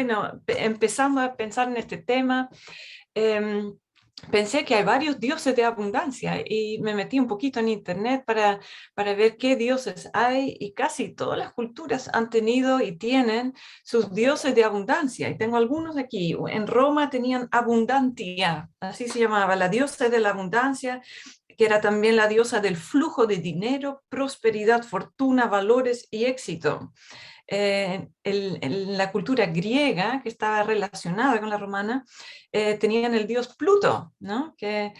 bueno, empezando a pensar en este tema, em, pensé que hay varios dioses de abundancia y me metí un poquito en internet para ver qué dioses hay y casi todas las culturas han tenido y tienen sus dioses de abundancia. Y tengo algunos aquí. En Roma tenían Abundantia, así se llamaba, la diosa de la abundancia, que era también la diosa del flujo de dinero, prosperidad, fortuna, valores y éxito. En la cultura griega, que estaba relacionada con la romana, tenían el dios Pluto, ¿no? Que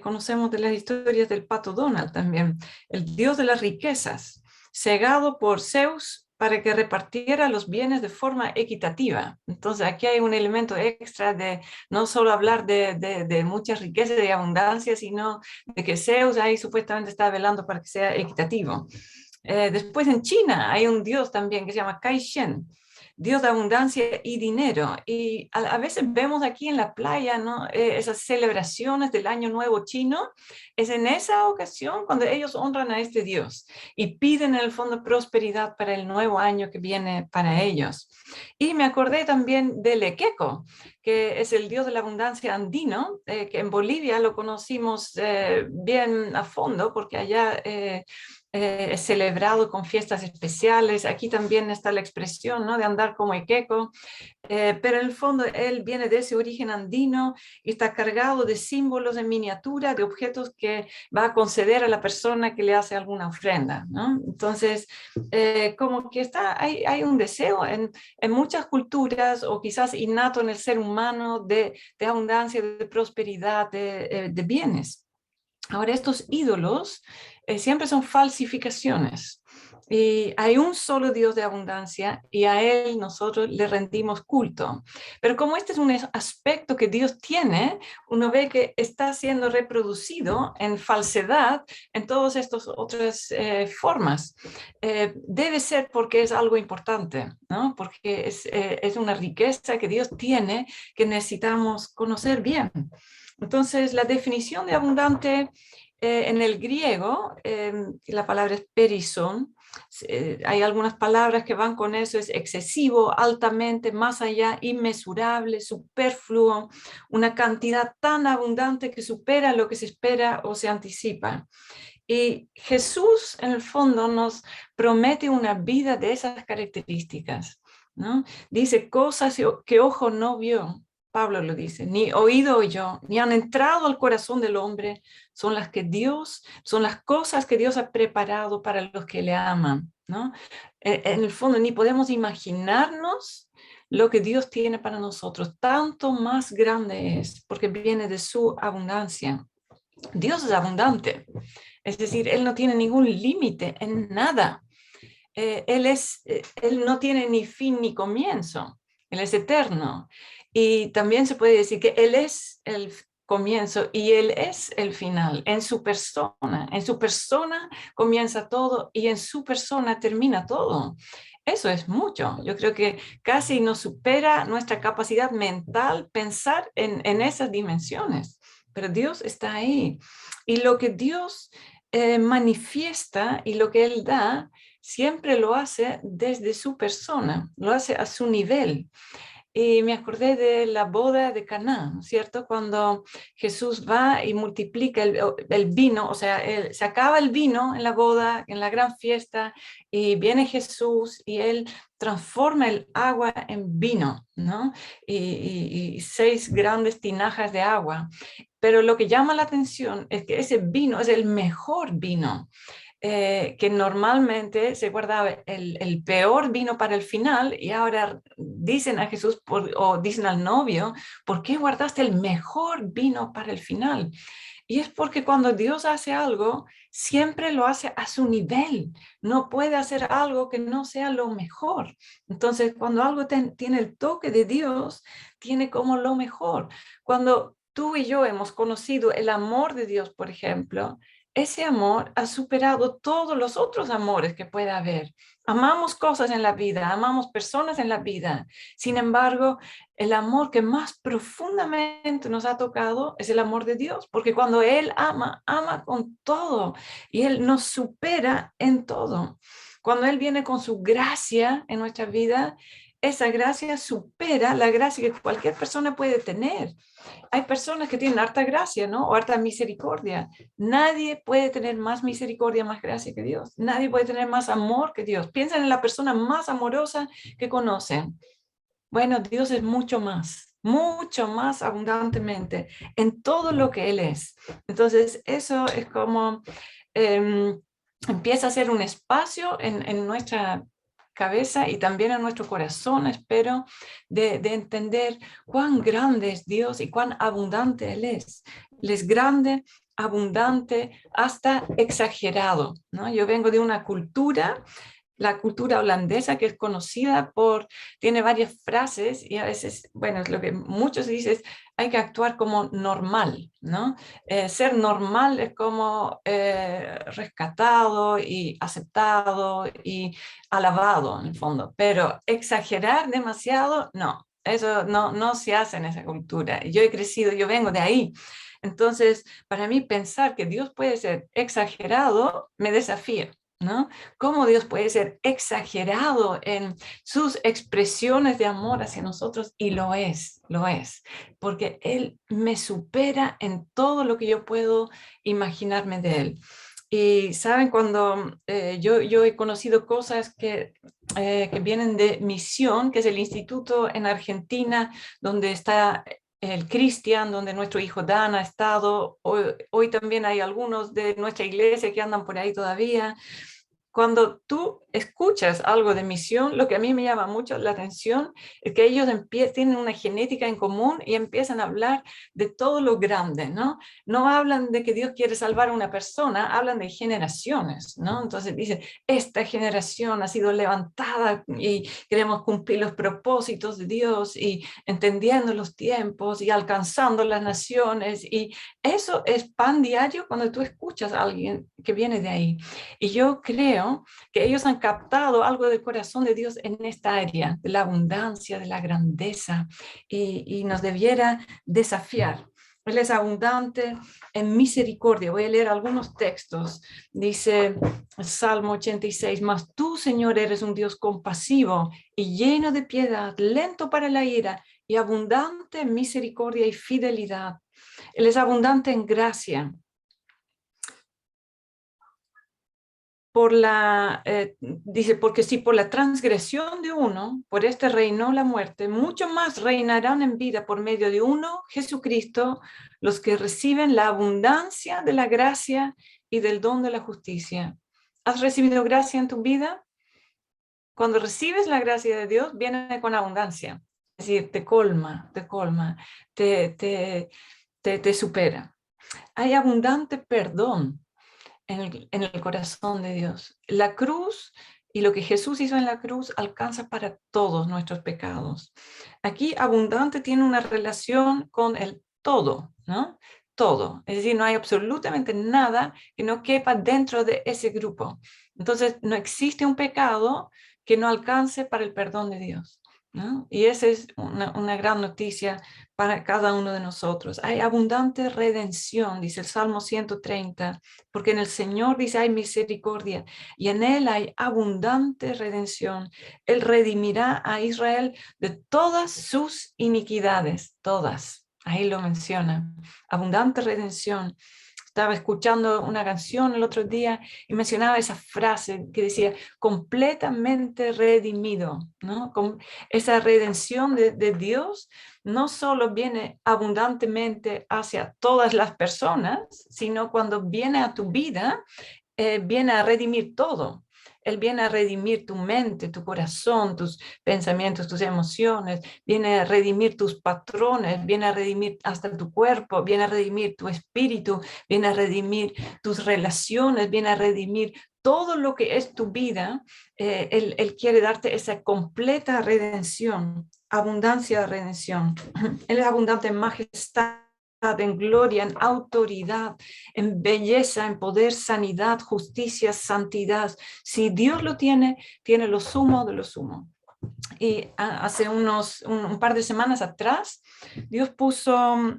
conocemos de las historias del pato Donald también, el dios de las riquezas, cegado por Zeus para que repartiera los bienes de forma equitativa. Entonces aquí hay un elemento extra de no solo hablar de muchas riquezas y abundancia, sino de que Zeus ahí supuestamente está velando para que sea equitativo. Después en China hay un dios también que se llama Kai Shen, dios de abundancia y dinero. Y a veces vemos aquí en la playa, ¿no? Esas celebraciones del Año Nuevo chino. Es en esa ocasión cuando ellos honran a este dios y piden en el fondo prosperidad para el nuevo año que viene para ellos. Y me acordé también del Equeco, que es el dios de la abundancia andino, que en Bolivia lo conocimos bien a fondo porque allá es celebrado con fiestas especiales. Aquí también está la expresión, ¿no? De andar como Iqueco, pero en el fondo él viene de ese origen andino y está cargado de símbolos en miniatura, de objetos que va a conceder a la persona que le hace alguna ofrenda, ¿no? Entonces, como que hay un deseo en muchas culturas, o quizás innato en el ser humano, de abundancia, de prosperidad, de bienes. Ahora, estos ídolos siempre son falsificaciones. Y hay un solo Dios de abundancia y a Él nosotros le rendimos culto. Pero como este es un aspecto que Dios tiene, uno ve que está siendo reproducido en falsedad en todas estas otras formas. Debe ser porque es algo importante, ¿no? Porque es una riqueza que Dios tiene que necesitamos conocer bien. Entonces, la definición de abundante en el griego, la palabra es perison. Hay algunas palabras que van con eso: es excesivo, altamente, más allá, inmesurable, superfluo, una cantidad tan abundante que supera lo que se espera o se anticipa. Y Jesús, en el fondo, nos promete una vida de esas características, ¿no? Dice cosas que ojo no vio. Pablo lo dice, ni oído oyó, ni han entrado al corazón del hombre, son las cosas que Dios ha preparado para los que le aman, ¿no? En el fondo, ni podemos imaginarnos lo que Dios tiene para nosotros, tanto más grande es, porque viene de su abundancia. Dios es abundante, es decir, Él no tiene ningún límite en nada. Él no tiene ni fin ni comienzo, Él es eterno. Y también se puede decir que Él es el comienzo y Él es el final en su persona. En su persona comienza todo y en su persona termina todo. Eso es mucho. Yo creo que casi nos supera nuestra capacidad mental pensar en esas dimensiones. Pero Dios está ahí. Y lo que Dios manifiesta y lo que Él da, siempre lo hace desde su persona, lo hace a su nivel. Y me acordé de la boda de Caná, ¿no es cierto? Cuando Jesús va y multiplica el vino, o sea, se acaba el vino en la boda, en la gran fiesta, y viene Jesús y él transforma el agua en vino, ¿no? Y 6 grandes tinajas de agua. Pero lo que llama la atención es que ese vino es el mejor vino, que normalmente se guardaba el peor vino para el final, y ahora dicen a Jesús o dicen al novio: ¿por qué guardaste el mejor vino para el final? Y es porque cuando Dios hace algo, siempre lo hace a su nivel. No puede hacer algo que no sea lo mejor. Entonces, cuando algo tiene el toque de Dios, tiene como lo mejor. Cuando tú y yo hemos conocido el amor de Dios, por ejemplo, ese amor ha superado todos los otros amores que pueda haber. Amamos cosas en la vida, amamos personas en la vida. Sin embargo, el amor que más profundamente nos ha tocado es el amor de Dios, porque cuando Él ama, ama con todo y Él nos supera en todo. Cuando Él viene con su gracia en nuestra vida, esa gracia supera la gracia que cualquier persona puede tener. Hay personas que tienen harta gracia, ¿no? O harta misericordia. Nadie puede tener más misericordia, más gracia que Dios. Nadie puede tener más amor que Dios. Piensan en la persona más amorosa que conocen. Bueno, Dios es mucho más abundantemente en todo lo que Él es. Entonces, eso es como empieza a ser un espacio en nuestra cabeza y también en nuestro corazón, espero, de entender cuán grande es Dios y cuán abundante Él es. Él es grande, abundante, hasta exagerado, ¿no? Yo vengo de una cultura, la cultura holandesa, que es conocida por, tiene varias frases y a veces, bueno, es lo que muchos dicen, hay que actuar como normal, ¿no? Ser normal es como rescatado y aceptado y alabado en el fondo, pero exagerar demasiado, no. Eso no se hace en esa cultura. Yo he crecido, yo vengo de ahí. Entonces, para mí pensar que Dios puede ser exagerado me desafía, ¿no? Cómo Dios puede ser exagerado en sus expresiones de amor hacia nosotros, y lo es, porque Él me supera en todo lo que yo puedo imaginarme de Él. Y saben, cuando yo he conocido cosas que vienen de Misión, que es el instituto en Argentina, donde está el Cristian, donde nuestro hijo Dan ha estado, hoy también hay algunos de nuestra iglesia que andan por ahí todavía. Cuando tú escuchas algo de misión, lo que a mí me llama mucho la atención es que ellos tienen una genética en común y empiezan a hablar de todo lo grande, ¿no? No hablan de que Dios quiere salvar a una persona, hablan de generaciones, ¿no? Entonces dicen, esta generación ha sido levantada y queremos cumplir los propósitos de Dios y entendiendo los tiempos y alcanzando las naciones. Y eso es pan diario cuando tú escuchas a alguien que viene de ahí. Y yo creo que ellos han captado algo del corazón de Dios en esta área, de la abundancia, de la grandeza, y nos debiera desafiar. Él es abundante en misericordia. Voy a leer algunos textos. Dice Salmo 86, mas tú, Señor, eres un Dios compasivo y lleno de piedad, lento para la ira y abundante en misericordia y fidelidad. Él es abundante en gracia. Dice, porque si por la transgresión de uno, por este reinó la muerte, mucho más reinarán en vida por medio de uno, Jesucristo, los que reciben la abundancia de la gracia y del don de la justicia. ¿Has recibido gracia en tu vida? Cuando recibes la gracia de Dios, viene con abundancia. Es decir, te supera. Hay abundante perdón en el corazón de Dios. La cruz y lo que Jesús hizo en la cruz alcanza para todos nuestros pecados. Aquí abundante tiene una relación con el todo, ¿no? Todo. Es decir, no hay absolutamente nada que no quepa dentro de ese grupo. Entonces, no existe un pecado que no alcance para el perdón de Dios, ¿no? Y esa es una gran noticia para cada uno de nosotros. Hay abundante redención, dice el Salmo 130, porque en el Señor dice hay misericordia y en Él hay abundante redención. Él redimirá a Israel de todas sus iniquidades, todas. Ahí lo menciona, abundante redención. Estaba escuchando una canción el otro día y mencionaba esa frase que decía completamente redimido, ¿no? Con esa redención de Dios no solo viene abundantemente hacia todas las personas, sino cuando viene a tu vida, viene a redimir todo. Él viene a redimir tu mente, tu corazón, tus pensamientos, tus emociones, viene a redimir tus patrones, viene a redimir hasta tu cuerpo, viene a redimir tu espíritu, viene a redimir tus relaciones, viene a redimir todo lo que es tu vida. Él quiere darte esa completa redención, abundancia de redención. Él es abundante en majestad, en gloria, en autoridad, en belleza, en poder, sanidad, justicia, santidad. Si Dios lo tiene, tiene lo sumo de lo sumo. Y hace un par de semanas atrás, Dios puso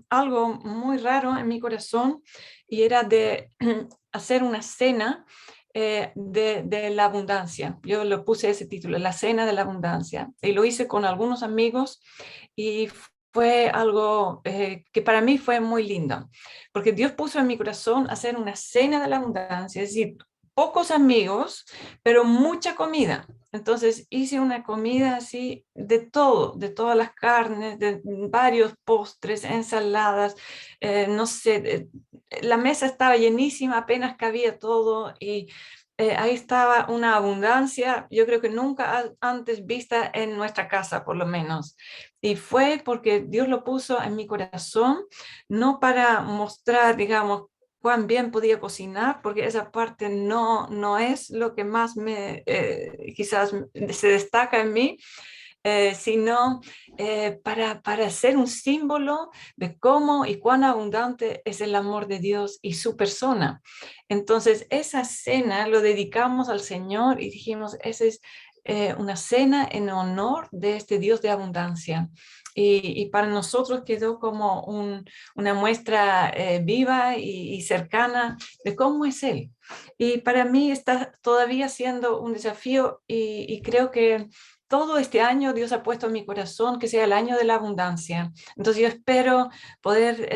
algo muy raro en mi corazón y era de hacer una cena de la abundancia. Yo le puse ese título, La Cena de la Abundancia, y lo hice con algunos amigos y fue algo que para mí fue muy lindo, porque Dios puso en mi corazón hacer una cena de la abundancia, es decir, pocos amigos, pero mucha comida. Entonces hice una comida así de todo, de todas las carnes, de varios postres, ensaladas, no sé, la mesa estaba llenísima, apenas cabía todo y ahí estaba una abundancia, yo creo que nunca antes vista en nuestra casa, por lo menos. Y fue porque Dios lo puso en mi corazón, no para mostrar, digamos, cuán bien podía cocinar, porque esa parte no es lo que más quizás se destaca en mí, sino para ser un símbolo de cómo y cuán abundante es el amor de Dios y su persona. Entonces, esa cena lo dedicamos al Señor y dijimos, esa es una cena en honor de este Dios de abundancia. Y para nosotros quedó como una muestra viva y cercana de cómo es Él. Y para mí está todavía siendo un desafío y creo que todo este año Dios ha puesto en mi corazón que sea el año de la abundancia. Entonces yo espero poder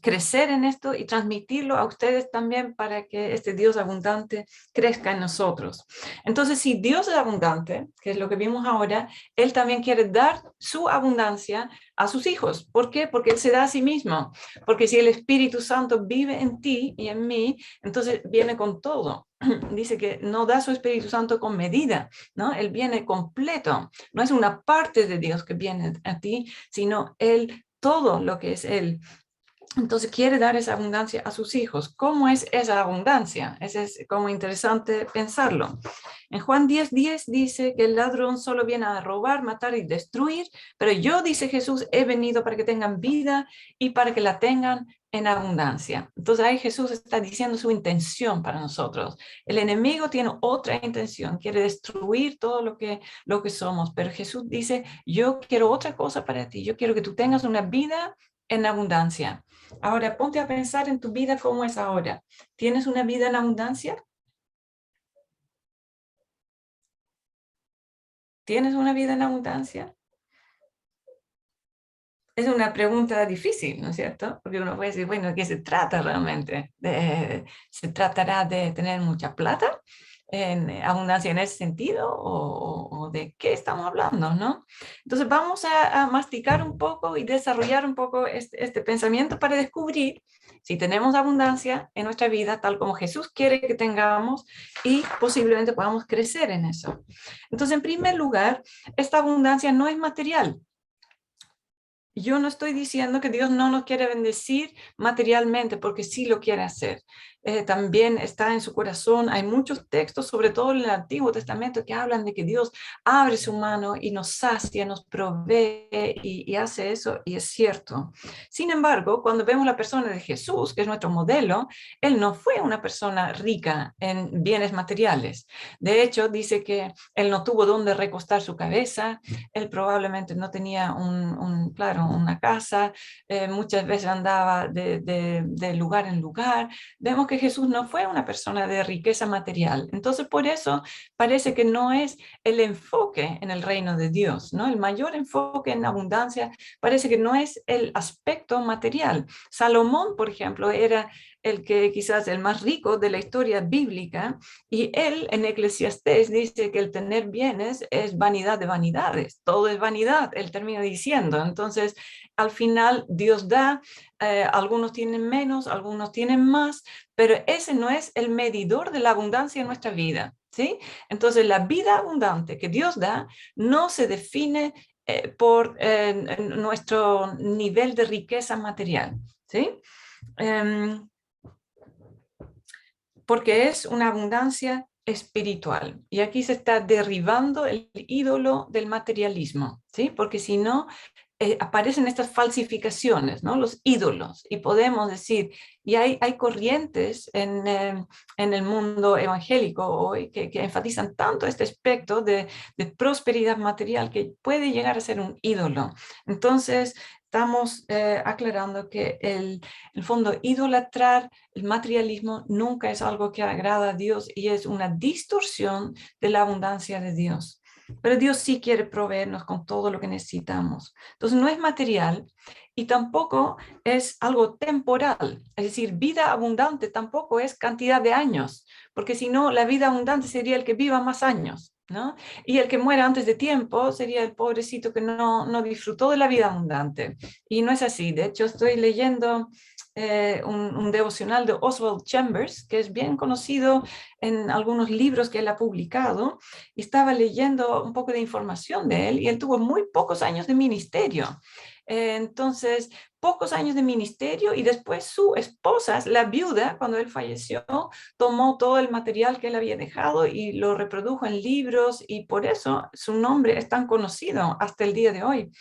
crecer en esto y transmitirlo a ustedes también para que este Dios abundante crezca en nosotros. Entonces, si Dios es abundante, que es lo que vimos ahora, Él también quiere dar su abundancia a sus hijos. ¿Por qué? Porque Él se da a sí mismo. Porque si el Espíritu Santo vive en ti y en mí, entonces viene con todo. Dice que no da su Espíritu Santo con medida, ¿no? Él viene completo. No es una parte de Dios que viene a ti, sino Él, todo lo que es Él. Entonces quiere dar esa abundancia a sus hijos. ¿Cómo es esa abundancia? Es como interesante pensarlo. En Juan 10:10 dice que el ladrón solo viene a robar, matar y destruir, pero yo, dice Jesús, he venido para que tengan vida y para que la tengan en abundancia. Entonces ahí Jesús está diciendo su intención para nosotros. El enemigo tiene otra intención, quiere destruir todo lo que somos, pero Jesús dice, yo quiero otra cosa para ti, yo quiero que tú tengas una vida en abundancia. Ahora ponte a pensar en tu vida cómo es ahora. ¿Tienes una vida en abundancia? ¿Tienes una vida en abundancia? Es una pregunta difícil, ¿no es cierto? Porque uno puede decir, bueno, ¿de qué se trata realmente? ¿Se tratará de tener mucha plata? ¿En abundancia en ese sentido? ¿O de qué estamos hablando, no? Entonces vamos a masticar un poco y desarrollar un poco este pensamiento para descubrir si tenemos abundancia en nuestra vida, tal como Jesús quiere que tengamos, y posiblemente podamos crecer en eso. Entonces, en primer lugar, esta abundancia no es material. Yo no estoy diciendo que Dios no nos quiere bendecir materialmente, porque sí lo quiere hacer. También está en su corazón. Hay muchos textos, sobre todo en el Antiguo Testamento, que hablan de que Dios abre su mano y nos sacia, nos provee y hace eso, y es cierto. Sin embargo, cuando vemos la persona de Jesús, que es nuestro modelo, Él no fue una persona rica en bienes materiales. De hecho, dice que Él no tuvo dónde recostar su cabeza, Él probablemente no tenía claro, una casa, muchas veces andaba de lugar en lugar. Vemos que Jesús no fue una persona de riqueza material. Entonces, por eso parece que no es el enfoque en el reino de Dios, ¿no? El mayor enfoque en abundancia parece que no es el aspecto material. Salomón, por ejemplo, era el que quizás el más rico de la historia bíblica, y él en Eclesiastés dice que el tener bienes es vanidad de vanidades, todo es vanidad, él termina diciendo. Entonces, al final Dios da, algunos tienen menos, algunos tienen más, pero ese no es el medidor de la abundancia en nuestra vida, ¿sí? Entonces, la vida abundante que Dios da no se define por nuestro nivel de riqueza material, ¿sí? Um, porque es una abundancia espiritual. Y aquí se está derribando el ídolo del materialismo, ¿sí? Porque si no, aparecen estas falsificaciones, ¿no? Los ídolos, y podemos decir, y hay corrientes en el mundo evangélico hoy que enfatizan tanto este aspecto de prosperidad material que puede llegar a ser un ídolo. Entonces, estamos aclarando que el fondo idolatrar el materialismo nunca es algo que agrada a Dios y es una distorsión de la abundancia de Dios. Pero Dios sí quiere proveernos con todo lo que necesitamos. Entonces no es material y tampoco es algo temporal. Es decir, vida abundante tampoco es cantidad de años, porque si no, la vida abundante sería el que viva más años, ¿no? Y el que muera antes de tiempo sería el pobrecito que no disfrutó de la vida abundante. Y no es así. De hecho, estoy leyendo un devocional de Oswald Chambers, que es bien conocido en algunos libros que él ha publicado, y estaba leyendo un poco de información de él, y él tuvo muy pocos años de ministerio. Entonces, pocos años de ministerio, y después su esposa, la viuda, cuando él falleció, tomó todo el material que él había dejado y lo reprodujo en libros, y por eso su nombre es tan conocido hasta el día de hoy.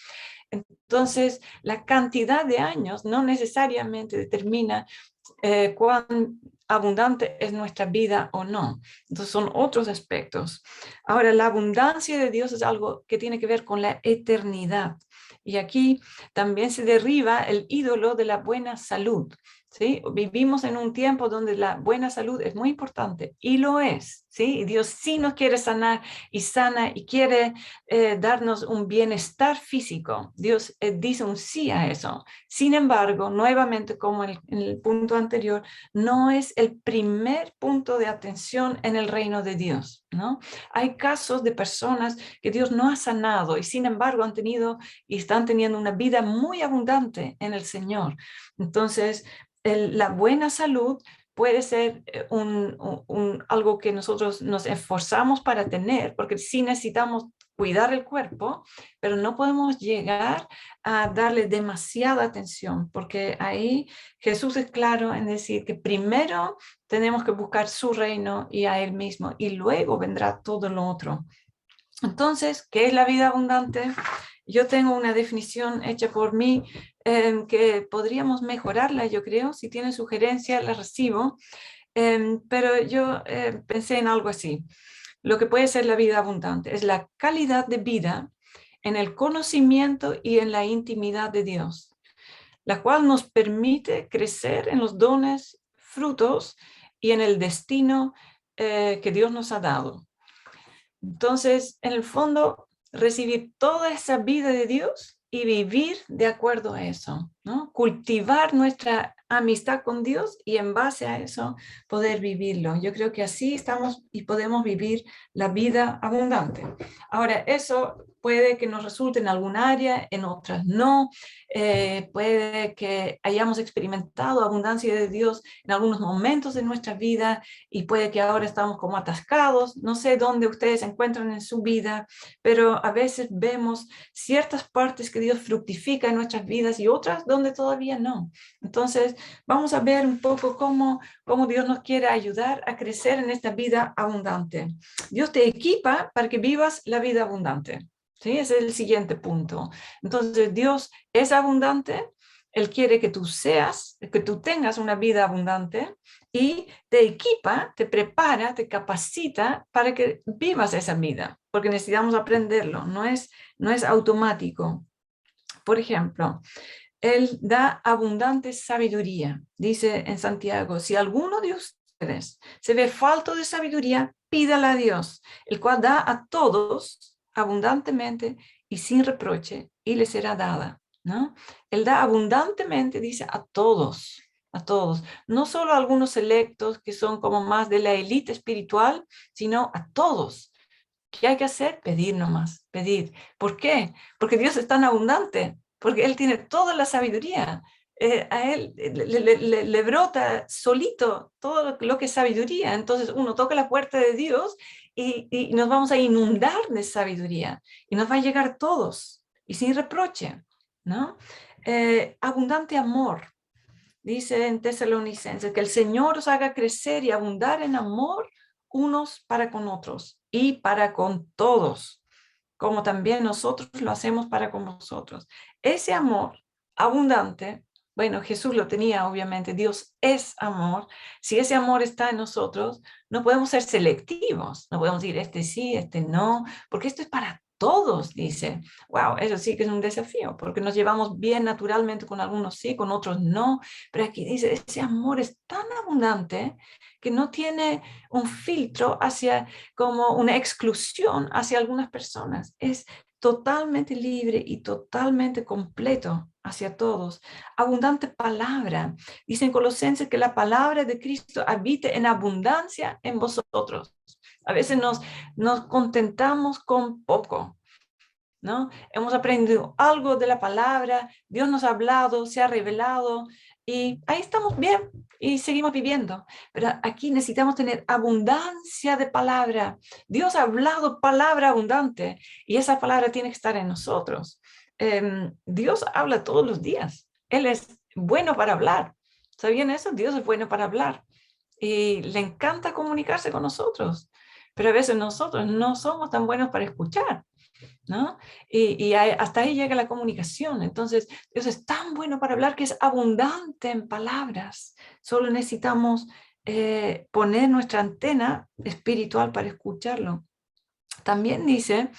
Entonces, la cantidad de años no necesariamente determina cuán abundante es nuestra vida o no. Entonces, son otros aspectos. Ahora, la abundancia de Dios es algo que tiene que ver con la eternidad. Y aquí también se derriba el ídolo de la buena salud. ¿Sí? Vivimos en un tiempo donde la buena salud es muy importante y lo es, ¿sí? Y Dios sí nos quiere sanar y sana y quiere darnos un bienestar físico. Dios dice un sí a eso. Sin embargo, nuevamente, como en el punto anterior, no es el primer punto de atención en el reino de Dios, ¿no? Hay casos de personas que Dios no ha sanado y sin embargo han tenido y están teniendo una vida muy abundante en el Señor. Entonces, la buena salud puede ser algo que nosotros nos esforzamos para tener, porque sí necesitamos cuidar el cuerpo, pero no podemos llegar a darle demasiada atención, porque ahí Jesús es claro en decir que primero tenemos que buscar su reino y a Él mismo, y luego vendrá todo lo otro. Entonces, ¿qué es la vida abundante? Yo tengo una definición hecha por mí que podríamos mejorarla, yo creo. Si tienen sugerencias, la recibo. Pero yo pensé en algo así. Lo que puede ser la vida abundante es la calidad de vida en el conocimiento y en la intimidad de Dios, la cual nos permite crecer en los dones, frutos y en el destino que Dios nos ha dado. Entonces, en el fondo, recibir toda esa vida de Dios y vivir de acuerdo a eso, ¿no? Cultivar nuestra amistad con Dios y en base a eso poder vivirlo. Yo creo que así estamos y podemos vivir la vida abundante. Ahora, eso puede que nos resulte en algún área, en otras no. Puede que hayamos experimentado abundancia de Dios en algunos momentos de nuestra vida y puede que ahora estamos como atascados. No sé dónde ustedes se encuentran en su vida, pero a veces vemos ciertas partes que Dios fructifica en nuestras vidas y otras donde todavía no. Entonces, vamos a ver un poco cómo Dios nos quiere ayudar a crecer en esta vida abundante. Dios te equipa para que vivas la vida abundante. ¿Sí? Ese es el siguiente punto. Entonces, Dios es abundante, Él quiere que que tú tengas una vida abundante y te equipa, te prepara, te capacita para que vivas esa vida, porque necesitamos aprenderlo, no es automático. Por ejemplo, Él da abundante sabiduría. Dice en Santiago, si alguno de ustedes se ve falto de sabiduría, pídala a Dios, el cual da a todos abundantemente y sin reproche, y le será dada, ¿no? Él da abundantemente, dice, a todos, no solo a algunos selectos que son como más de la élite espiritual, sino a todos. ¿Qué hay que hacer? Pedir nomás, pedir. ¿Por qué? Porque Dios es tan abundante, porque Él tiene toda la sabiduría. A Él le brota solito todo lo que es sabiduría. Entonces uno toca la puerta de Dios y nos vamos a inundar de sabiduría y nos va a llegar todos y sin reproche, ¿no? Abundante amor. Dice en Tesalonicenses que el Señor os haga crecer y abundar en amor unos para con otros y para con todos, como también nosotros lo hacemos para con vosotros. Ese amor abundante, bueno, Jesús lo tenía, obviamente, Dios es amor. Si ese amor está en nosotros, no podemos ser selectivos, no podemos decir este sí, este no, porque esto es para todos, dice. Wow, eso sí que es un desafío, porque nos llevamos bien naturalmente con algunos sí, con otros no, pero aquí dice, ese amor es tan abundante que no tiene un filtro hacia, como una exclusión hacia algunas personas. Es totalmente libre y totalmente completo hacia todos. Abundante palabra. Dicen Colosenses que la palabra de Cristo habite en abundancia en vosotros. A veces nos contentamos con poco, ¿no? Hemos aprendido algo de la palabra, Dios nos ha hablado, se ha revelado y ahí estamos bien y seguimos viviendo. Pero aquí necesitamos tener abundancia de palabra. Dios ha hablado palabra abundante y esa palabra tiene que estar en nosotros. Dios habla todos los días. Él es bueno para hablar. ¿Sabían eso? Dios es bueno para hablar y le encanta comunicarse con nosotros, pero a veces nosotros no somos tan buenos para escuchar, ¿no? Hasta ahí llega la comunicación. Entonces, Dios es tan bueno para hablar que es abundante en palabras. Solo necesitamos poner nuestra antena espiritual para escucharlo. También dice,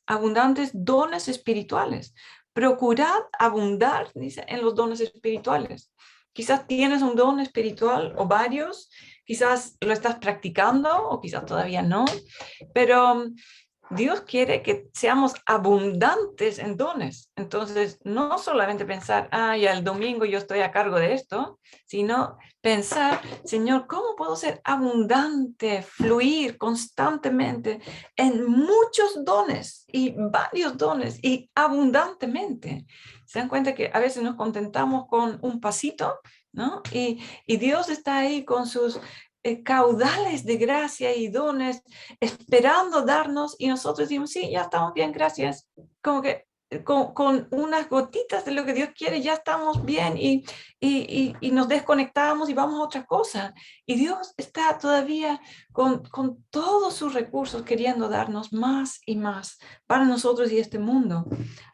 abundantes dones espirituales. Procurad abundar, dice, en los dones espirituales. Quizás tienes un don espiritual o varios, quizás lo estás practicando o quizás todavía no, pero Dios quiere que seamos abundantes en dones. Entonces, no solamente pensar, ya el domingo yo estoy a cargo de esto, sino pensar, Señor, ¿cómo puedo ser abundante, fluir constantemente en muchos dones y varios dones y abundantemente? Se dan cuenta que a veces nos contentamos con un pasito, ¿no? Y Dios está ahí con sus caudales de gracia y dones esperando darnos y nosotros decimos, sí, ya estamos bien, gracias. Como que con unas gotitas de lo que Dios quiere ya estamos bien y nos desconectamos y vamos a otra cosa. Y Dios está todavía con todos sus recursos queriendo darnos más y más para nosotros y este mundo.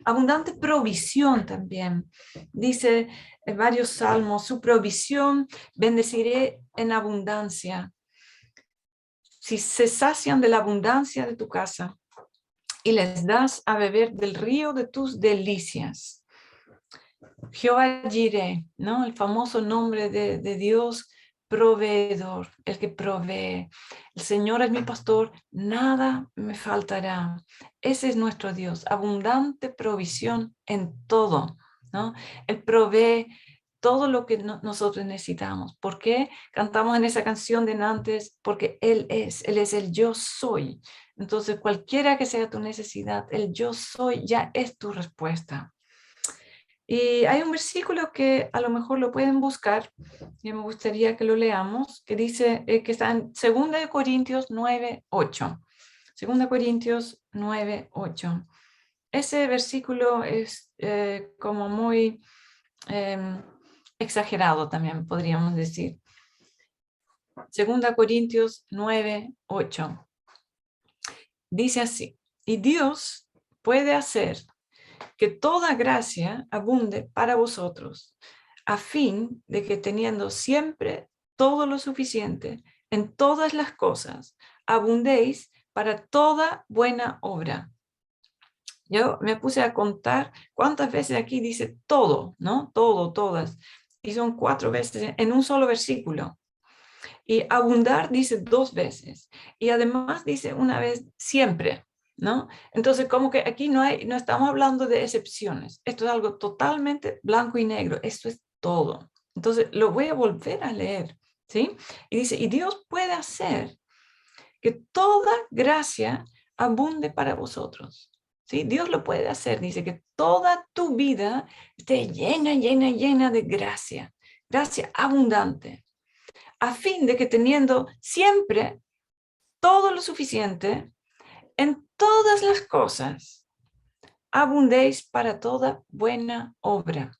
Abundante provisión también. Dice en varios salmos, su provisión bendeciré en abundancia. Si se sacian de la abundancia de tu casa y les das a beber del río de tus delicias. Jehová Jireh, ¿no? El famoso nombre de Dios proveedor, el que provee. El Señor es mi pastor, nada me faltará. Ese es nuestro Dios, abundante provisión en todo, ¿no? Él provee todo lo que nosotros necesitamos. ¿Por qué cantamos en esa canción de antes? Porque Él es el yo soy. Entonces, cualquiera que sea tu necesidad, el yo soy ya es tu respuesta. Y hay un versículo que a lo mejor lo pueden buscar, y me gustaría que lo leamos, que dice, que está en 2 Corintios 9:8. 2 Corintios 9:8. Ese versículo es como muy exagerado también, podríamos decir. 2 Corintios 9:8. Dice así, y Dios puede hacer que toda gracia abunde para vosotros, a fin de que teniendo siempre todo lo suficiente en todas las cosas, abundéis para toda buena obra. Yo me puse a contar cuántas veces aquí dice todo, ¿no? Todo, todas. Y son 4 veces en un solo versículo. Y abundar dice 2 veces. Y además dice una vez siempre, ¿no? Entonces, como que aquí no estamos hablando de excepciones. Esto es algo totalmente blanco y negro. Esto es todo. Entonces, lo voy a volver a leer, ¿sí? Y dice, y Dios puede hacer que toda gracia abunde para vosotros. ¿Sí? Dios lo puede hacer. Dice que toda tu vida esté llena, llena, llena de gracia. Gracia abundante. A fin de que teniendo siempre todo lo suficiente en todas las cosas, abundéis para toda buena obra.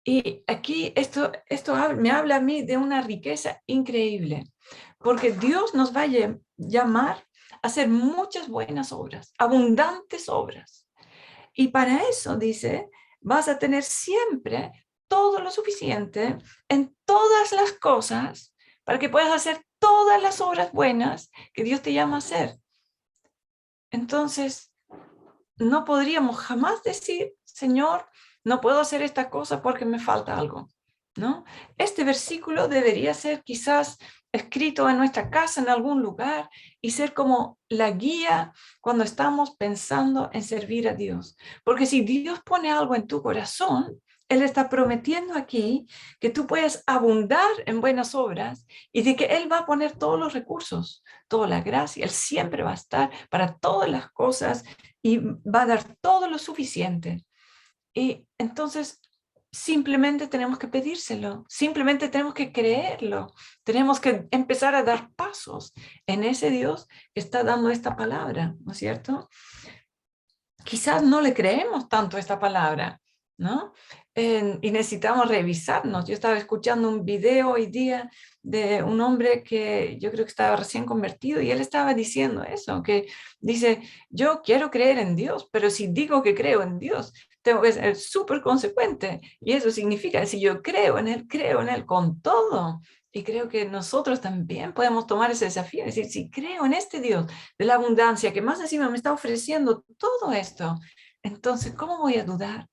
Y aquí esto me habla a mí de una riqueza increíble, porque Dios nos va a llamar a hacer muchas buenas obras, abundantes obras. Y para eso, dice, vas a tener siempre todo lo suficiente en todas las cosas para que puedas hacer todas las obras buenas que Dios te llama a hacer. Entonces, no podríamos jamás decir, Señor, no puedo hacer esta cosa porque me falta algo, ¿no? Este versículo debería ser quizás escrito en nuestra casa, en algún lugar, y ser como la guía cuando estamos pensando en servir a Dios. Porque si Dios pone algo en tu corazón, Él está prometiendo aquí que tú puedes abundar en buenas obras y de que Él va a poner todos los recursos, toda la gracia. Él siempre va a estar para todas las cosas y va a dar todo lo suficiente. Y entonces simplemente tenemos que pedírselo, simplemente tenemos que creerlo, tenemos que empezar a dar pasos en ese Dios que está dando esta palabra, ¿no es cierto? Quizás no le creemos tanto a esta palabra, ¿no? Y necesitamos revisarnos. Yo estaba escuchando un video hoy día de un hombre que yo creo que estaba recién convertido y él estaba diciendo eso, que dice, yo quiero creer en Dios, pero si digo que creo en Dios, tengo que ser súper consecuente. Y eso significa, si yo creo en Él con todo. Y creo que nosotros también podemos tomar ese desafío, es decir, si creo en este Dios de la abundancia, que más encima me está ofreciendo todo esto, entonces, ¿cómo voy a dudar?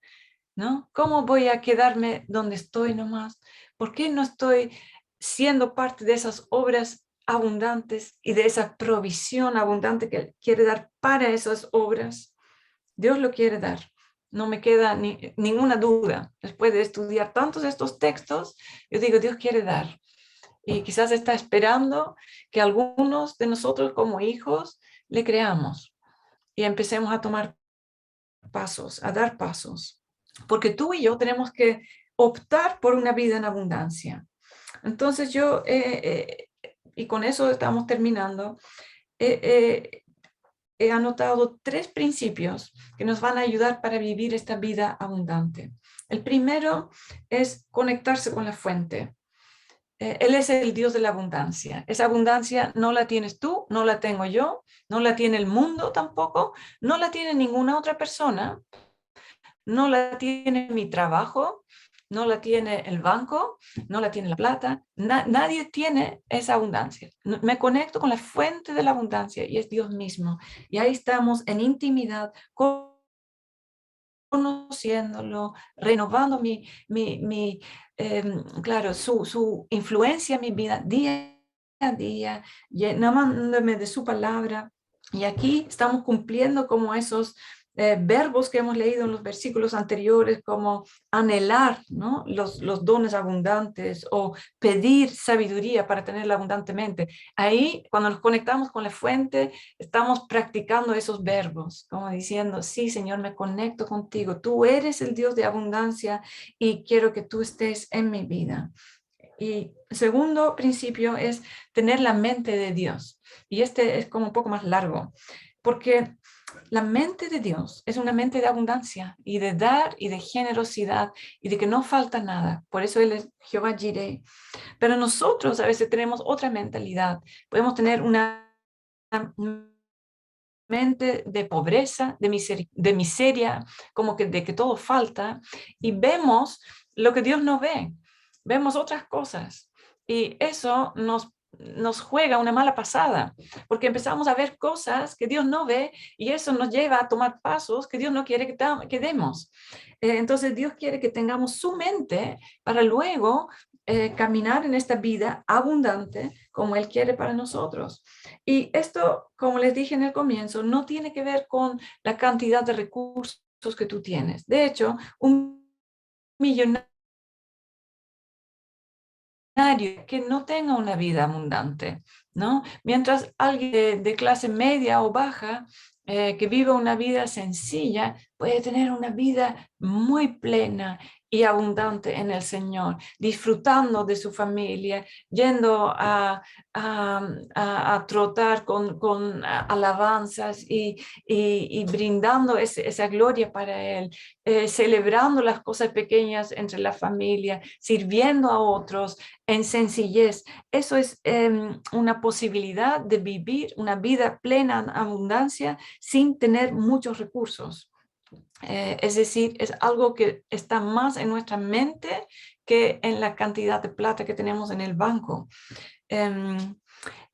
¿No? ¿Cómo voy a quedarme donde estoy nomás? ¿Por qué no estoy siendo parte de esas obras abundantes y de esa provisión abundante que Él quiere dar para esas obras? Dios lo quiere dar. No me queda ninguna duda. Después de estudiar tantos de estos textos, yo digo, Dios quiere dar. Y quizás está esperando que algunos de nosotros como hijos le creamos y empecemos a tomar pasos, a dar pasos. Porque tú y yo tenemos que optar por una vida en abundancia. Entonces y con eso estamos terminando, eh, eh, he anotado 3 principios que nos van a ayudar para vivir esta vida abundante. El primero es conectarse con la fuente. Él es el Dios de la abundancia. Esa abundancia no la tienes tú, no la tengo yo, no la tiene el mundo tampoco, no la tiene ninguna otra persona, no la tiene mi trabajo, no la tiene el banco, no la tiene la plata, nadie tiene esa abundancia. Me conecto con la fuente de la abundancia y es Dios mismo. Y ahí estamos en intimidad, conociéndolo, renovando claro, su influencia en mi vida día a día, llenándome de su palabra. Y aquí estamos cumpliendo como esos verbos que hemos leído en los versículos anteriores, como anhelar, ¿no? Los dones abundantes o pedir sabiduría para tenerla abundantemente. Ahí, cuando nos conectamos con la fuente, estamos practicando esos verbos, como diciendo, sí, Señor, me conecto contigo. Tú eres el Dios de abundancia y quiero que tú estés en mi vida. Y segundo principio es tener la mente de Dios. Y este es como un poco más largo, porque la mente de Dios es una mente de abundancia y de dar y de generosidad y de que no falta nada. Por eso Él es Jehová Jireh. Pero nosotros a veces tenemos otra mentalidad. Podemos tener una mente de pobreza, de miseria, como que de que todo falta, y vemos lo que Dios no ve, vemos otras cosas, y eso nos juega una mala pasada, porque empezamos a ver cosas que Dios no ve, y eso nos lleva a tomar pasos que Dios no quiere que demos. Entonces Dios quiere que tengamos su mente para luego caminar en esta vida abundante como Él quiere para nosotros. Y esto, como les dije en el comienzo, no tiene que ver con la cantidad de recursos que tú tienes. De hecho, un millonario que no tenga una vida abundante, ¿no? Mientras alguien de clase media o baja que viva una vida sencilla puede tener una vida muy plena y abundante en el Señor, disfrutando de su familia, yendo a trotar con alabanzas y brindando esa gloria para Él, celebrando las cosas pequeñas entre la familia, sirviendo a otros en sencillez. Eso es una posibilidad de vivir una vida plena en abundancia sin tener muchos recursos. Es decir, es algo que está más en nuestra mente que en la cantidad de plata que tenemos en el banco.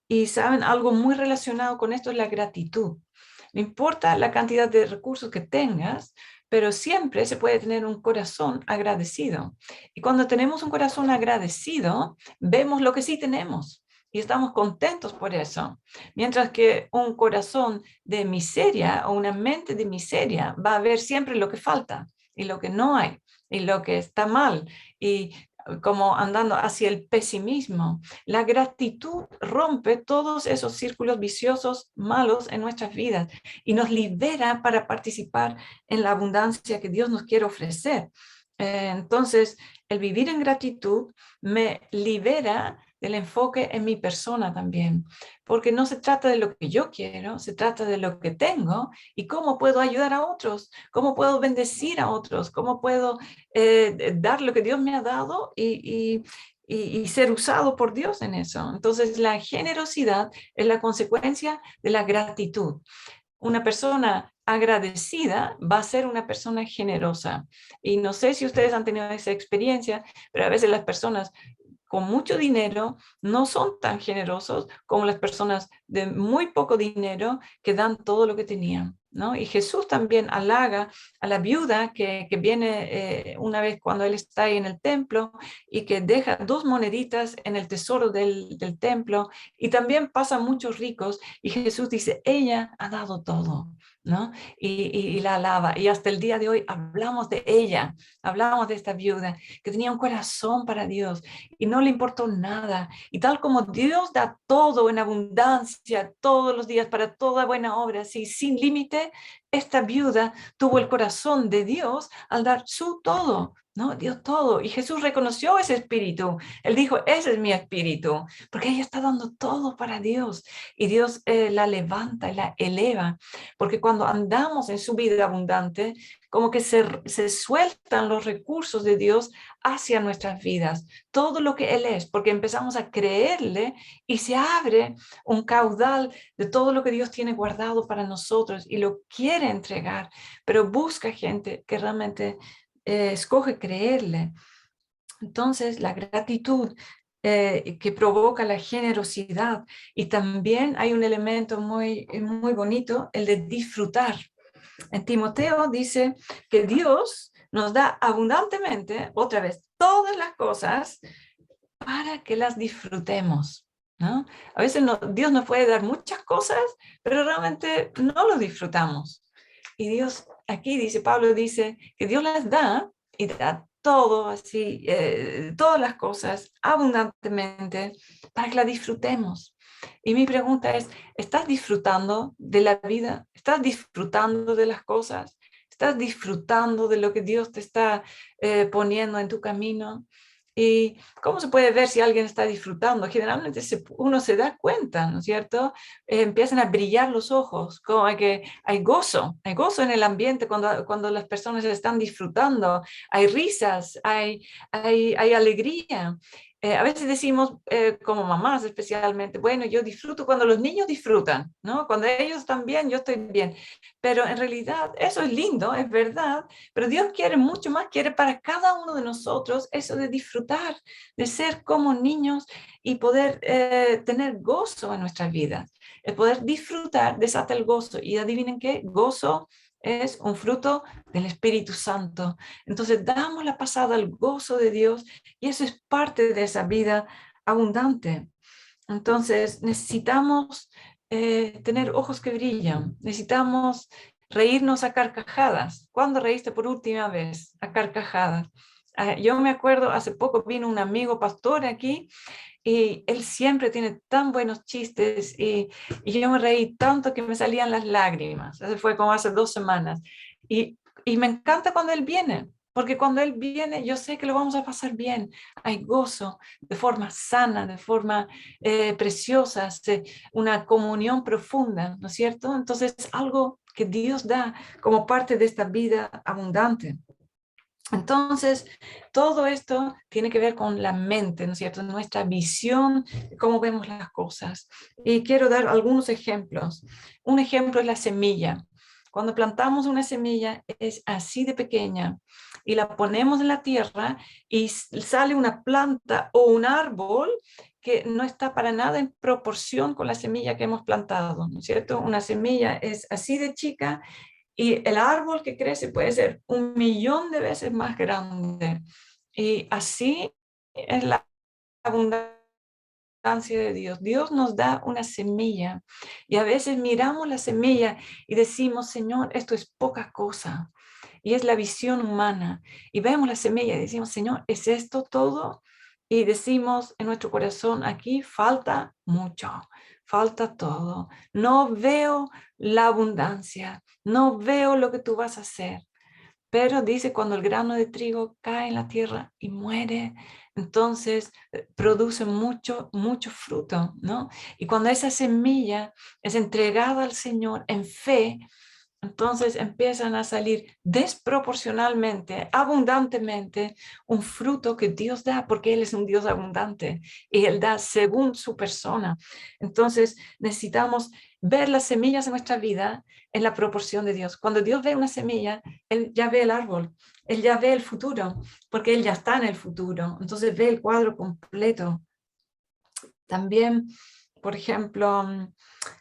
Y saben, algo muy relacionado con esto es la gratitud. No importa la cantidad de recursos que tengas, pero siempre se puede tener un corazón agradecido. Y cuando tenemos un corazón agradecido, vemos lo que sí tenemos y estamos contentos por eso. Mientras que un corazón de miseria o una mente de miseria va a ver siempre lo que falta y lo que no hay y lo que está mal y como andando hacia el pesimismo. La gratitud rompe todos esos círculos viciosos malos en nuestras vidas y nos libera para participar en la abundancia que Dios nos quiere ofrecer. Entonces, el vivir en gratitud me libera del enfoque en mi persona también, porque no se trata de lo que yo quiero, se trata de lo que tengo y cómo puedo ayudar a otros, cómo puedo bendecir a otros, cómo puedo dar lo que Dios me ha dado y ser usado por Dios en eso. Entonces, la generosidad es la consecuencia de la gratitud. Una persona agradecida va a ser una persona generosa. Y no sé si ustedes han tenido esa experiencia, pero a veces las personas con mucho dinero no son tan generosos como las personas de muy poco dinero que dan todo lo que tenían, ¿no? Y Jesús también halaga a la viuda que viene una vez cuando él está ahí en el templo y que deja 2 moneditas en el tesoro del templo, y también pasan muchos ricos y Jesús dice, ella ha dado todo, ¿no? Y la alaba, y hasta el día de hoy hablamos de ella, hablamos de esta viuda que tenía un corazón para Dios y no le importó nada. Y tal como Dios da todo en abundancia todos los días para toda buena obra, así sin límite, esta viuda tuvo el corazón de Dios al dar su todo, ¿no? Dio todo. Y Jesús reconoció ese espíritu. Él dijo, ese es mi espíritu, porque ella está dando todo para Dios. Y Dios la levanta y la eleva, porque cuando andamos en su vida abundante, como que se sueltan los recursos de Dios hacia nuestras vidas, todo lo que Él es, porque empezamos a creerle y se abre un caudal de todo lo que Dios tiene guardado para nosotros y lo quiere entregar, pero busca gente que realmente escoge creerle. Entonces, la gratitud que provoca la generosidad, y también hay un elemento muy bonito, el de disfrutar. En Timoteo dice que Dios nos da abundantemente, otra vez, todas las cosas para que las disfrutemos, ¿no? A veces Dios nos puede dar muchas cosas, pero realmente no lo disfrutamos. Y Dios, aquí dice, Pablo dice que Dios las da y da todo así, todas las cosas abundantemente para que las disfrutemos. Y mi pregunta es, ¿estás disfrutando de la vida? ¿Estás disfrutando de las cosas? ¿Estás disfrutando de lo que Dios te está poniendo en tu camino? ¿Y cómo se puede ver si alguien está disfrutando? Generalmente uno se da cuenta, ¿no es cierto? Empiezan a brillar los ojos, como que hay gozo en el ambiente cuando las personas están disfrutando, hay risas, hay alegría. A veces decimos, como mamás especialmente, bueno, yo disfruto cuando los niños disfrutan, ¿no? Cuando ellos están bien, yo estoy bien. Pero en realidad eso es lindo, es verdad, pero Dios quiere mucho más, quiere para cada uno de nosotros eso de disfrutar, de ser como niños y poder tener gozo en nuestras vidas. El poder disfrutar desata el gozo. Y adivinen qué, gozo es un fruto del Espíritu Santo. Entonces damos la pasada al gozo de Dios y eso es parte de esa vida abundante. Entonces necesitamos tener ojos que brillan, necesitamos reírnos a carcajadas. ¿Cuándo reíste por última vez a carcajadas? Yo me acuerdo, hace poco vino un amigo pastor aquí y él siempre tiene tan buenos chistes y yo me reí tanto que me salían las lágrimas. Eso fue como hace 2 semanas. Y me encanta cuando él viene, porque cuando él viene yo sé que lo vamos a pasar bien. Hay gozo de forma sana, de forma preciosa, una comunión profunda, ¿no es cierto? Entonces, algo que Dios da como parte de esta vida abundante. Entonces, todo esto tiene que ver con la mente, ¿no es cierto? Nuestra visión de cómo vemos las cosas. Y quiero dar algunos ejemplos. Un ejemplo es la semilla. Cuando plantamos una semilla es así de pequeña y la ponemos en la tierra y sale una planta o un árbol que no está para nada en proporción con la semilla que hemos plantado, ¿no es cierto? Una semilla es así de chica y el árbol que crece puede ser 1.000.000 de veces más grande. Y así es la abundancia de Dios. Dios nos da una semilla y a veces miramos la semilla y decimos, Señor, esto es poca cosa. Y es la visión humana. Y vemos la semilla y decimos, Señor, ¿es esto todo? Y decimos en nuestro corazón, aquí falta mucho, falta todo. No veo la abundancia, no veo lo que tú vas a hacer. Pero dice, cuando el grano de trigo cae en la tierra y muere, entonces produce mucho, mucho fruto, ¿no? Y cuando esa semilla es entregada al Señor en fe, entonces empiezan a salir desproporcionalmente, abundantemente, un fruto que Dios da, porque Él es un Dios abundante y Él da según su persona. Entonces necesitamos ver las semillas en nuestra vida en la proporción de Dios. Cuando Dios ve una semilla, Él ya ve el árbol, Él ya ve el futuro, porque Él ya está en el futuro. Entonces ve el cuadro completo. También, por ejemplo,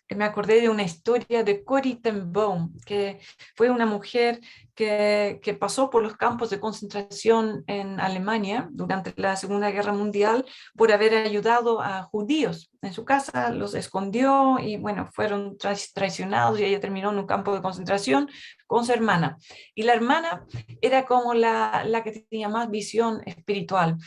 me acordé de una historia de Corrie ten Boom, que fue una mujer que pasó por los campos de concentración en Alemania durante la Segunda Guerra Mundial por haber ayudado a judíos. En su casa los escondió y bueno, fueron traicionados y ella terminó en un campo de concentración con su hermana. Y la hermana era como la que tenía más visión espiritual.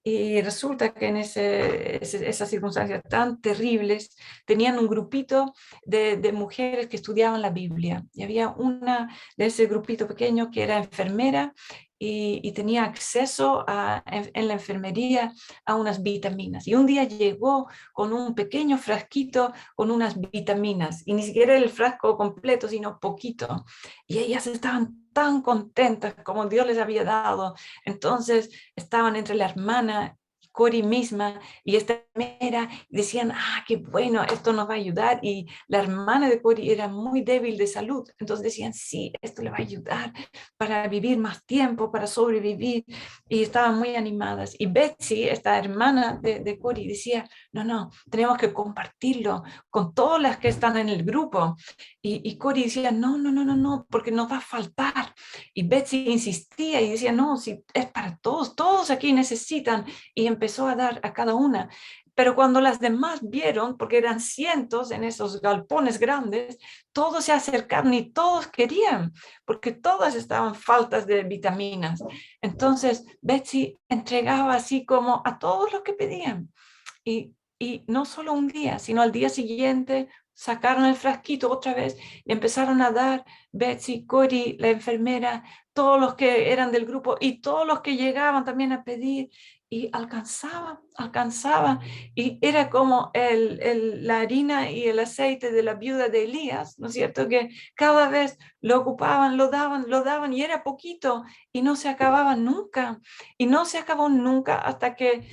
Y resulta que en esas circunstancias tan terribles tenían un grupito de mujeres que estudiaban la Biblia. Y había una de ese grupito pequeño que era enfermera y tenía acceso en la enfermería a unas vitaminas. Y un día llegó con un pequeño frasquito con unas vitaminas, y ni siquiera el frasco completo, sino poquito. Y ellas estaban tan contentas como Dios les había dado. Entonces estaban entre la hermana Cori misma y esta enfermera, y decían, qué bueno, esto nos va a ayudar. Y la hermana de Cori era muy débil de salud, entonces decían, sí, esto le va a ayudar para vivir más tiempo, para sobrevivir, y estaban muy animadas. Y Betsy, esta hermana de Cori, decía, no, no, tenemos que compartirlo con todas las que están en el grupo. Y Cori decía, no, no, no, no, no, porque nos va a faltar. Y Betsy insistía y decía, no, si es para todos, todos aquí necesitan. Y empezó a dar a cada una. Pero cuando las demás vieron, porque eran cientos en esos galpones grandes, todos se acercaron y todos querían, porque todas estaban faltas de vitaminas. Entonces Betsy entregaba así como a todos los que pedían. Y no solo un día, sino al día siguiente sacaron el frasquito otra vez y empezaron a dar Betsy, Cori, la enfermera, todos los que eran del grupo y todos los que llegaban también a pedir, y alcanzaba, y era como la harina y el aceite de la viuda de Elías, ¿no es cierto? Que cada vez lo ocupaban, lo daban y era poquito y no se acababa nunca, y no se acabó nunca hasta que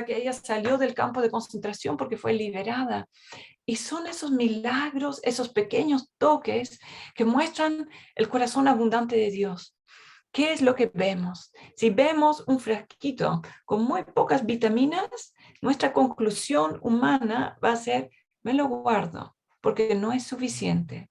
ella salió del campo de concentración porque fue liberada. Y son esos milagros, esos pequeños toques que muestran el corazón abundante de Dios. ¿Qué es lo que vemos? Si vemos un frasquito con muy pocas vitaminas, nuestra conclusión humana va a ser, me lo guardo, porque no es suficiente.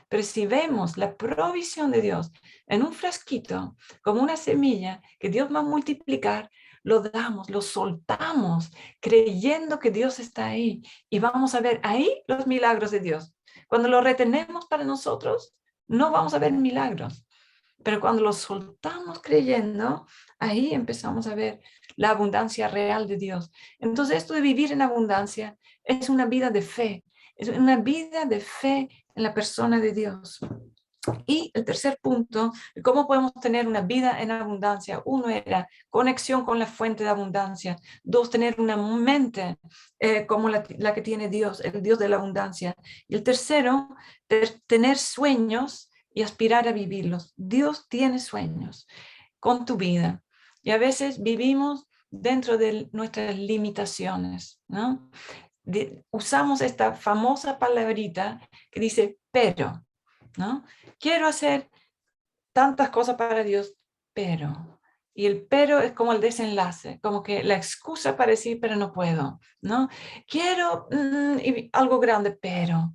Pero si vemos la provisión de Dios en un frasquito, como una semilla que Dios va a multiplicar, lo damos, lo soltamos, creyendo que Dios está ahí. Y vamos a ver ahí los milagros de Dios. Cuando lo retenemos para nosotros, no vamos a ver milagros. Pero cuando lo soltamos creyendo, ahí empezamos a ver la abundancia real de Dios. Entonces, esto de vivir en abundancia es una vida de fe. Es una vida de fe en la persona de Dios. Y el tercer punto, ¿cómo podemos tener una vida en abundancia? Uno era conexión con la fuente de abundancia. Dos, tener una mente como la que tiene Dios, el Dios de la abundancia. Y el tercero, tener sueños y aspirar a vivirlos. Dios tiene sueños con tu vida. Y a veces vivimos dentro de nuestras limitaciones, ¿no? Usamos esta famosa palabrita que dice pero. ¿no? Quiero hacer tantas cosas para Dios, pero... Y el pero es como el desenlace, como que la excusa para decir, pero no puedo, ¿no? Quiero algo grande, pero...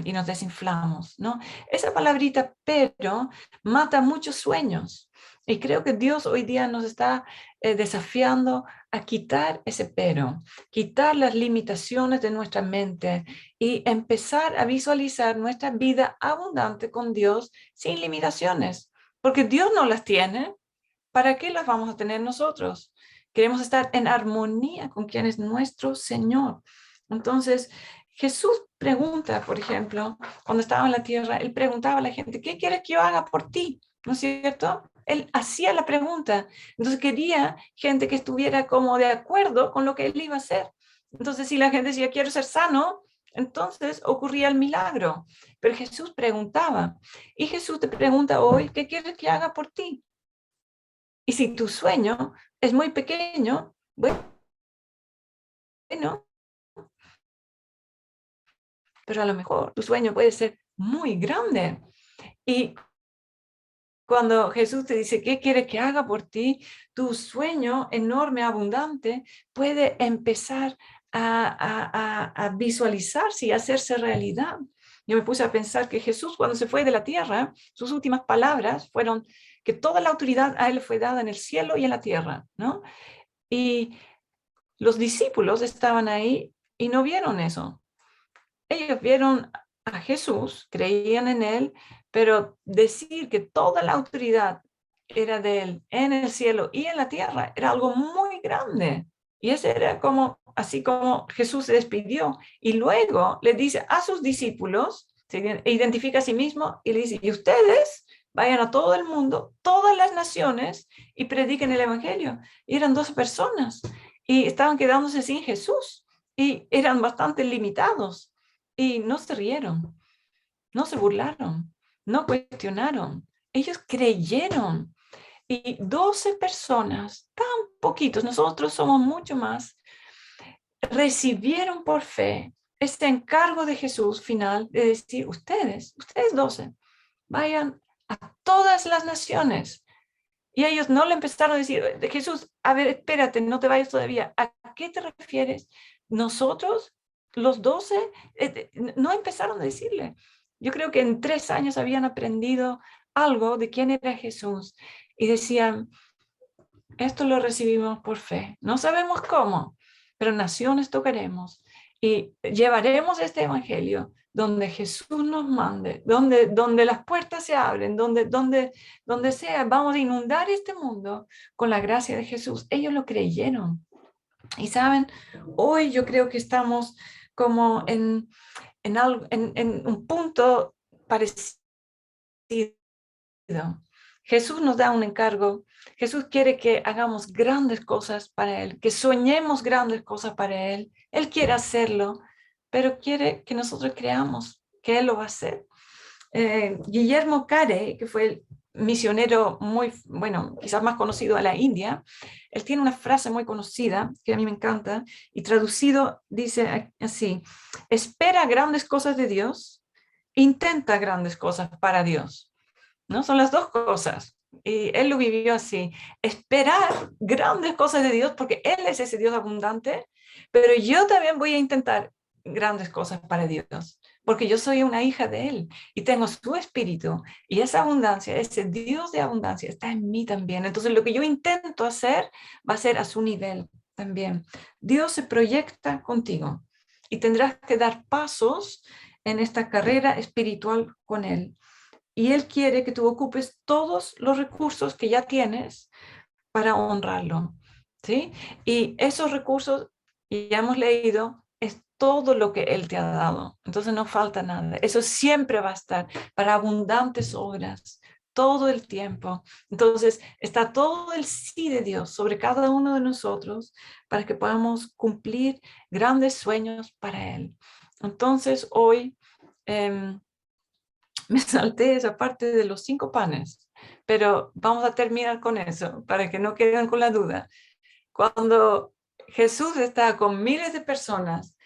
y nos desinflamos, ¿no? Esa palabrita pero mata muchos sueños. Y creo que Dios hoy día nos está desafiando a quitar ese pero, quitar las limitaciones de nuestra mente y empezar a visualizar nuestra vida abundante con Dios sin limitaciones. Porque Dios no las tiene, ¿para qué las vamos a tener nosotros? Queremos estar en armonía con quien es nuestro Señor. Entonces, Jesús pregunta, por ejemplo, cuando estaba en la tierra, él preguntaba a la gente, ¿qué quieres que yo haga por ti? ¿No es cierto? Él hacía la pregunta. Entonces quería gente que estuviera como de acuerdo con lo que él iba a hacer. Entonces, si la gente decía, quiero ser sano, entonces ocurría el milagro. Pero Jesús preguntaba. Y Jesús te pregunta hoy, ¿qué quieres que haga por ti? Y si tu sueño es muy pequeño, bueno, pero a lo mejor tu sueño puede ser muy grande. Y cuando Jesús te dice, ¿qué quiere que haga por ti? Tu sueño enorme, abundante, puede empezar a visualizarse y hacerse realidad. Yo me puse a pensar que Jesús, cuando se fue de la tierra, sus últimas palabras fueron que toda la autoridad a él fue dada en el cielo y en la tierra, ¿no? Y los discípulos estaban ahí y no vieron eso. Ellos vieron a Jesús, creían en él, pero decir que toda la autoridad era de él en el cielo y en la tierra era algo muy grande. Y ese era como, así como Jesús se despidió. Y luego le dice a sus discípulos, se identifica a sí mismo y le dice, y ustedes vayan a todo el mundo, todas las naciones, y prediquen el evangelio. Y eran 12 personas y estaban quedándose sin Jesús y eran bastante limitados y no se rieron, no se burlaron, no cuestionaron. Ellos creyeron. Y 12 personas, tan poquitos, nosotros somos mucho más, recibieron por fe este encargo de Jesús final de decir, ustedes 12, vayan a todas las naciones. Y ellos no le empezaron a decir, Jesús, a ver, espérate, no te vayas todavía. ¿A qué te refieres? Nosotros, los 12, no empezaron a decirle. Yo creo que en 3 años habían aprendido algo de quién era Jesús y decían, esto lo recibimos por fe. No sabemos cómo, pero naciones tocaremos y llevaremos este evangelio donde Jesús nos mande, donde las puertas se abren, donde sea, vamos a inundar este mundo con la gracia de Jesús. Ellos lo creyeron. Y saben, hoy yo creo que estamos como en un punto parecido. Jesús nos da un encargo. Jesús quiere que hagamos grandes cosas para Él, que soñemos grandes cosas para Él. Él quiere hacerlo, pero quiere que nosotros creamos que Él lo va a hacer. Guillermo Carey, que fue el misionero muy, bueno, quizás más conocido a la India, él tiene una frase muy conocida que a mí me encanta y traducido dice así, espera grandes cosas de Dios, intenta grandes cosas para Dios. ¿No? Son las dos cosas. Y él lo vivió así, esperar grandes cosas de Dios, porque Él es ese Dios abundante, pero yo también voy a intentar grandes cosas para Dios, porque yo soy una hija de Él y tengo su espíritu, y esa abundancia, ese Dios de abundancia está en mí también. Entonces lo que yo intento hacer va a ser a su nivel también. Dios se proyecta contigo y tendrás que dar pasos en esta carrera espiritual con Él. Y Él quiere que tú ocupes todos los recursos que ya tienes para honrarlo, ¿sí? Y esos recursos, ya hemos leído, es todo lo que Él te ha dado. Entonces no falta nada. Eso siempre va a estar para abundantes obras, todo el tiempo. Entonces está todo el sí de Dios sobre cada uno de nosotros para que podamos cumplir grandes sueños para Él. Entonces hoy... me salté esa parte de los 5 panes, pero vamos a terminar con eso para que no queden con la duda. Cuando Jesús está con miles de personas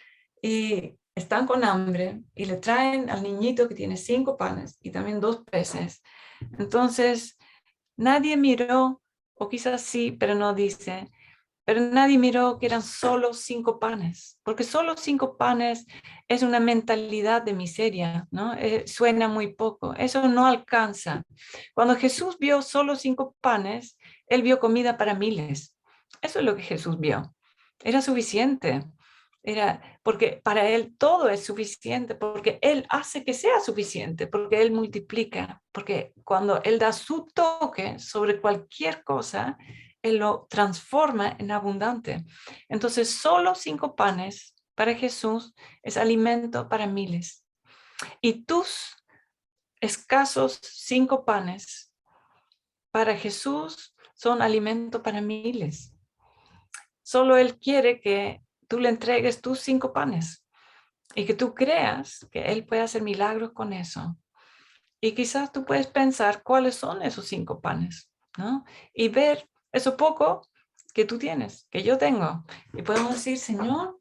y están con hambre y le traen al niñito que tiene 5 panes y también 2 peces. Entonces, nadie miró, o quizás sí, pero no dice, pero nadie miró que eran solo 5 panes, porque solo 5 panes es una mentalidad de miseria, ¿no? Suena muy poco, eso no alcanza. Cuando Jesús vio solo 5 panes, él vio comida para miles. Eso es lo que Jesús vio. Era suficiente. Era porque para él todo es suficiente, porque él hace que sea suficiente, porque él multiplica, porque cuando él da su toque sobre cualquier cosa, él lo transforma en abundante. Entonces, solo 5 panes para Jesús es alimento para miles. Y tus escasos 5 panes para Jesús son alimento para miles. Solo Él quiere que tú le entregues tus 5 panes y que tú creas que Él puede hacer milagros con eso. Y quizás tú puedes pensar cuáles son esos 5 panes, ¿no? Y ver eso poco que tú tienes, que yo tengo. Y podemos decir, Señor,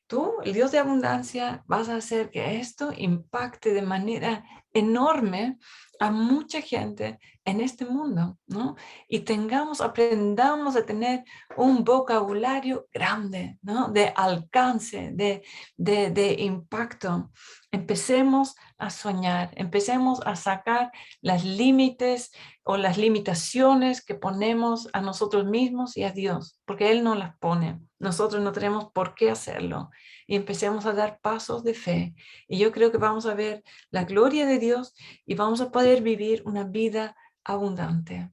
tú, el Dios de abundancia, vas a hacer que esto impacte de manera enorme a mucha gente en este mundo, ¿no? Y aprendamos a tener un vocabulario grande, ¿no? De alcance, de impacto. Empecemos a soñar, empecemos a sacar las límites o las limitaciones que ponemos a nosotros mismos y a Dios, porque Él no las pone. Nosotros no tenemos por qué hacerlo. Y empecemos a dar pasos de fe. Y yo creo que vamos a ver la gloria de Dios y vamos a poder vivir una vida abundante.